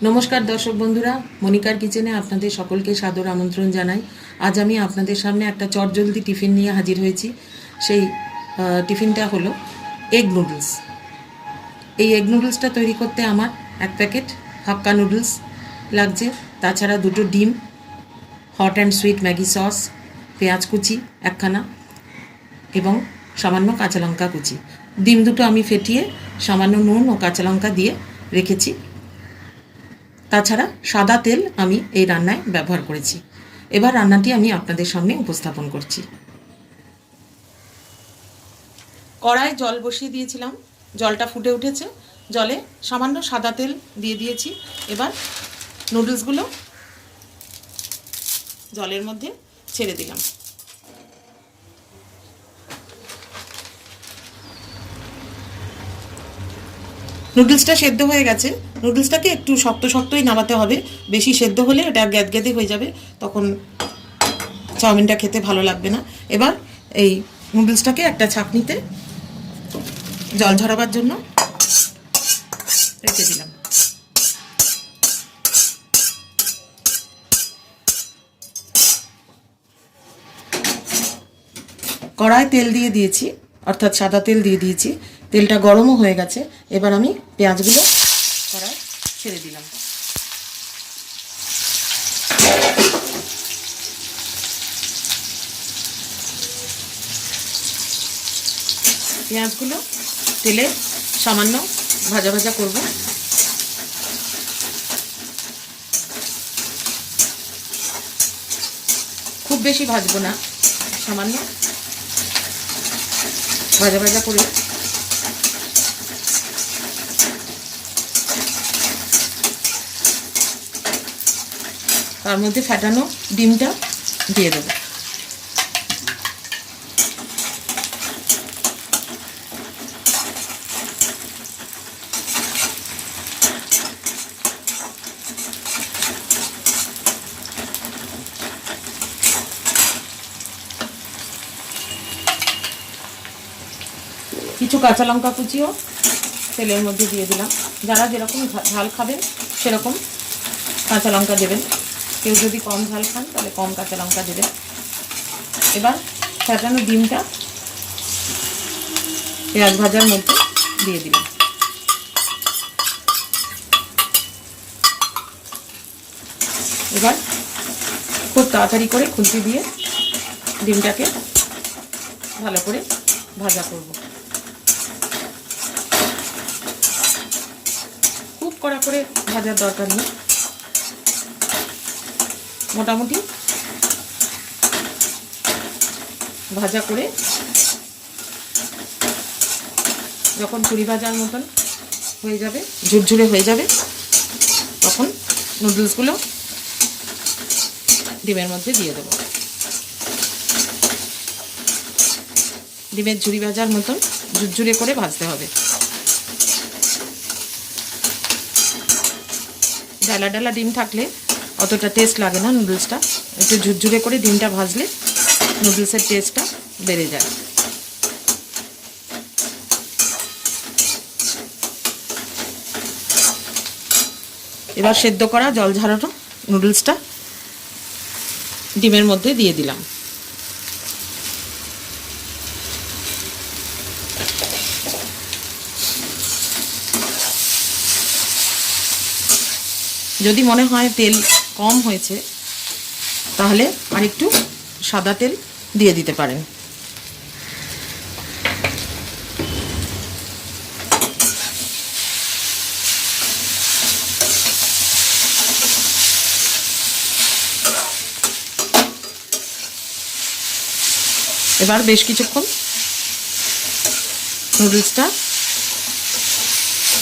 নমস্কার দর্শক বন্ধুরা, মনিকার কিচেনে আপনাদের সকলকে সাদর আমন্ত্রণ জানাই। আজ আমি আপনাদের সামনে একটা চটজলদি টিফিন নিয়ে হাজির হয়েছি। সেই টিফিনটা হলো এগ নুডলস। এই এগ নুডলসটা তৈরি করতে আমার এক প্যাকেট হাক্কা নুডলস লাগছে, তাছাড়া দুটো ডিম, hot and sweet Maggi sauce, পেঁয়াজ কুচি একখানা এবং সামান্য কাঁচা লঙ্কা কুচি। ডিম দুটো আমি ফেটিয়ে সামান্য নুন ও কাঁচা লঙ্কা দিয়ে রেখেছি। তাছাড়া সাদা তেল আমি এই রান্নায় ব্যবহার করেছি। এবার রান্নাটি আমি আপনাদের সামনে উপস্থাপন করছি। কড়ায় জল বসিয়ে দিয়েছিলাম, জলটা ফুটে উঠেছে। জলে সামান্য সাদা তেল দিয়ে দিয়েছি। এবার নুডলসগুলো জলের মধ্যে ছেড়ে দিলাম। নুডলসটা সেদ্ধ হয়ে গেছে। নুডলসটাকে একটু শক্ত শক্তই নামাতে হবে, বেশি সেদ্ধ হলে এটা গ্যাদগ্যাদে হয়ে যাবে, তখন চাউমিনটা খেতে ভালো লাগবে না। এবার এই নুডলসটাকে একটা ছাঁকনিতে জল ঝরাবার জন্য রেখে দিলাম। কড়ায় তেল দিয়ে দিয়েছি, অর্থাৎ সাদা তেল দিয়ে দিয়েছি। তেলটা গরমও হয়ে গেছে। এবার আমি পেঁয়াজগুলো কড়ায় ছেড়ে দিলাম। পেঁয়াজগুলো তেলে সামান্য ভাজা ভাজা করব। খুব বেশি ভাজবো না, সামান্য ভাজা ভাজা করে তার মধ্যে ফেটানো ডিমটা দিয়ে দেবো। কিছু কাঁচা লঙ্কা কুচিও তেলের মধ্যে দিয়ে দিলাম। যারা যেরকম ঝাল খাবেন সেরকম কাঁচা লঙ্কা দেবেন, কেউ যদি কম ঝাল খান তাহলে কম কাঁচা লঙ্কা দেবেন। এবার ফেটানো ডিমটা পেঁয়াজ ভাজার মধ্যে দিয়ে দিলাম। এবার খুব তাড়াতাড়ি করে খুন্তি দিয়ে ডিমটাকে ভালো করে ভাজা করব। খুব কড়া করে ভাজার দরকার নেই, মোটামুটি ভাজা করে যখন পুরি ভাজার মতন হয়ে যাবে, ঝুরঝুরে হয়ে যাবে, তখন নুডলসগুলো ডিমের মধ্যে দিয়ে দেবো। ডিমের ঝুরি ভাজার মতন ঝুরঝুরে করে ভাজতে হবে। ডালা ডালা ডিম থাকলে অতটা টেস্ট লাগে না নুডলসটা। একটু ঝুরঝুরে করে ডিমটা ভাজলে নুডলসের টেস্টটা বেড়ে যায়। এবার সেদ্ধ করা জল ঝরানো নুডলসটা ডিমের মধ্যে দিয়ে দিলাম। যদি মনে হয় তেল কম হয়েছে তাহলে আরেকটু সাদা তেল দিয়ে দিতে পারেন। এবার বেশ কিছুক্ষণ নুডলসটা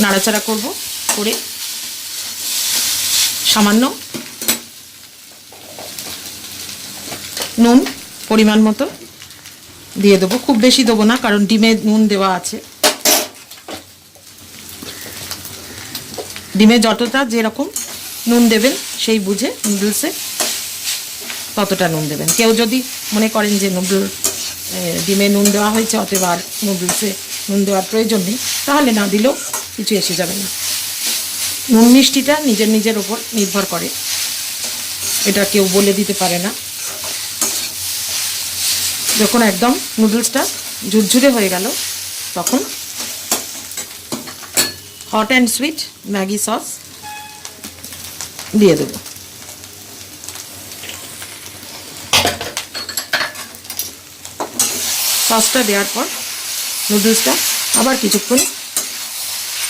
নাড়াচাড়া করব, করে সামান্য নুন পরিমাণ মতো দিয়ে দেবো। খুব বেশি দেবো না, কারণ ডিমে নুন দেওয়া আছে। ডিমে যতটা যেরকম নুন দেবেন সেই বুঝে নুডলসে ততটা নুন দেবেন। কেউ যদি মনে করেন যে ডিমে নুন দেওয়া হয়েছে অতএব আর নুডলসে নুন দেওয়ার প্রয়োজন নেই, তাহলে না দিলেও কিছু এসে যাবে না। নুন মিষ্টিটা নিজের নিজের ওপর নির্ভর করে, এটা কেউ বলে দিতে পারে না। যখন একদম নুডলসটা ঝুরঝুরে হয়ে গেল তখন hot and sweet Maggi sauce দিয়ে দেবো। সসটা দেওয়ার পর নুডলসটা আবার কিছুক্ষণ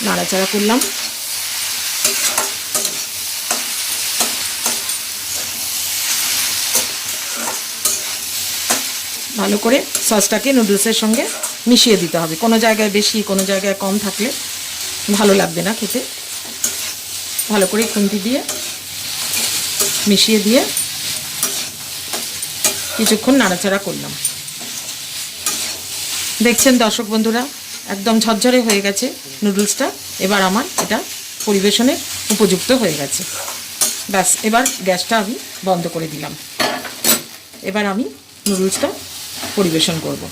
নাড়াচাড়া করলাম। ভালো করে সসটাকে নুডলসের সঙ্গে মিশিয়ে দিতে হবে। কোনো জায়গায় বেশি কোনো জায়গায় কম থাকলে ভালো লাগবে না খেতে। ভালো করে খুন্তি দিয়ে মিশিয়ে দিয়ে কিছুক্ষণ নাড়াচাড়া করলাম। দেখছেন দর্শক বন্ধুরা, একদম ঝরঝরে হয়ে গেছে নুডলসটা। এবার আমার এটা পরিবেশনের উপযুক্ত হয়ে গেছে। ব্যাস, এবার গ্যাসটা আমি বন্ধ করে দিলাম। এবার আমি নুডলসটা পরিবেশন করব।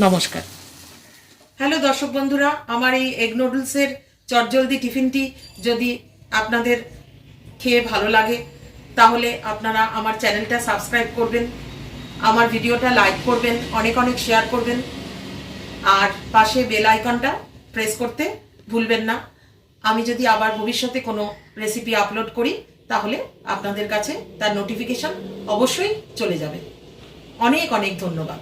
নমস্কার। হ্যালো দর্শক বন্ধুরা, আমার এই এগ নুডলসের চটজলদি টিফিনটি যদি আপনাদের খেয়ে ভালো লাগে তাহলে আপনারা আমার চ্যানেলটা সাবস্ক্রাইব করবেন, আমার ভিডিওটা লাইক করবেন, অনেক অনেক শেয়ার করবেন, আর পাশে বেল আইকনটা প্রেস করতে ভুলবেন না। আমি যদি আবার ভবিষ্যতে কোনো রেসিপি আপলোড করি তাহলে আপনাদের কাছে তার নোটিফিকেশন অবশ্যই চলে যাবে। অনেক অনেক ধন্যবাদ।